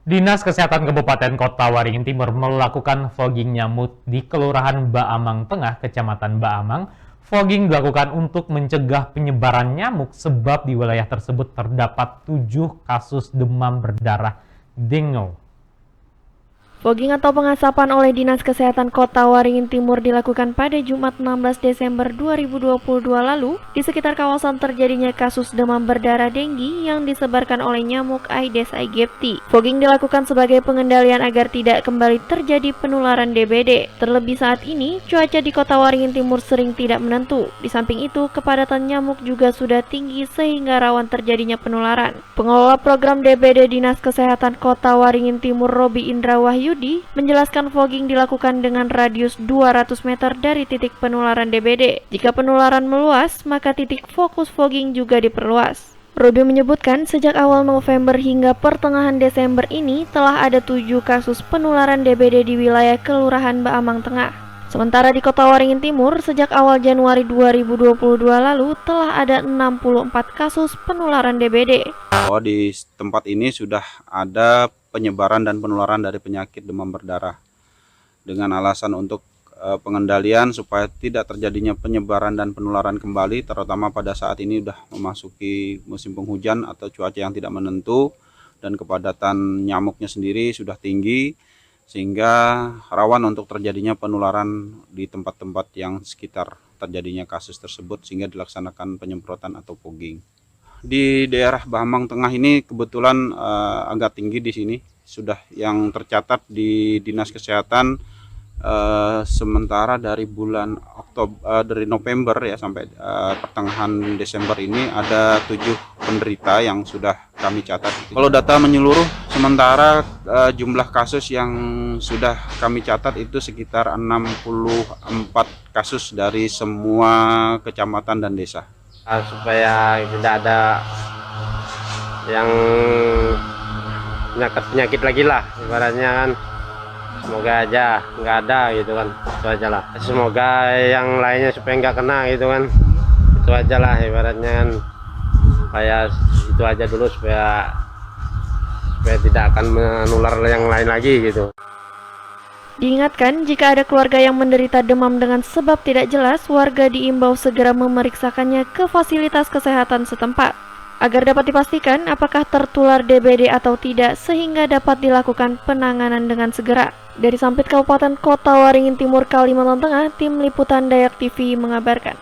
Dinas Kesehatan Kabupaten Kota Waringin Timur melakukan fogging nyamuk di Kelurahan Baamang Tengah, Kecamatan Baamang. Fogging dilakukan untuk mencegah penyebaran nyamuk sebab di wilayah tersebut terdapat 7 kasus demam berdarah dengue. Fogging atau pengasapan oleh Dinas Kesehatan Kota Waringin Timur dilakukan pada Jumat 16 Desember 2022 lalu di sekitar kawasan terjadinya kasus demam berdarah denggi yang disebarkan oleh nyamuk Aedes aegypti. Fogging dilakukan sebagai pengendalian agar tidak kembali terjadi penularan DBD. Terlebih saat ini, cuaca di Kota Waringin Timur sering tidak menentu. Di samping itu, kepadatan nyamuk juga sudah tinggi sehingga rawan terjadinya penularan. Pengelola program DBD Dinas Kesehatan Kota Waringin Timur Robi Indra Wahyu menjelaskan fogging dilakukan dengan radius 200 meter dari titik penularan DBD. Jika penularan meluas, maka titik fokus fogging juga diperluas. Robi menyebutkan sejak awal November hingga pertengahan Desember ini telah ada 7 kasus penularan DBD di wilayah Kelurahan Baamang Tengah. Sementara di Kota Waringin Timur, sejak awal Januari 2022 lalu telah ada 64 kasus penularan DBD. Di tempat ini sudah ada penyebaran dan penularan dari penyakit demam berdarah dengan alasan untuk pengendalian supaya tidak terjadinya penyebaran dan penularan kembali, terutama pada saat ini sudah memasuki musim penghujan atau cuaca yang tidak menentu dan kepadatan nyamuknya sendiri sudah tinggi sehingga rawan untuk terjadinya penularan di tempat-tempat yang sekitar terjadinya kasus tersebut sehingga dilaksanakan penyemprotan atau fogging. Di daerah Baamang Tengah ini kebetulan agak tinggi di sini, sudah yang tercatat di Dinas Kesehatan sementara dari bulan dari November ya sampai pertengahan Desember ini ada 7 penderita yang sudah kami catat. Kalau data menyeluruh sementara jumlah kasus yang sudah kami catat itu sekitar 64 kasus dari semua kecamatan dan desa. Supaya tidak ada yang penyakit lagi lah, ibaratnya kan. Semoga aja nggak ada gitu kan, itu aja lah. Semoga yang lainnya supaya nggak kena gitu kan, itu aja lah ibaratnya kan. Supaya itu aja dulu supaya tidak akan menular yang lain lagi gitu. Diingatkan, jika ada keluarga yang menderita demam dengan sebab tidak jelas, warga diimbau segera memeriksakannya ke fasilitas kesehatan setempat, agar dapat dipastikan apakah tertular DBD atau tidak, sehingga dapat dilakukan penanganan dengan segera. Dari Sampit Kabupaten Kota Waringin Timur, Kalimantan Tengah, Tim Liputan Dayak TV mengabarkan.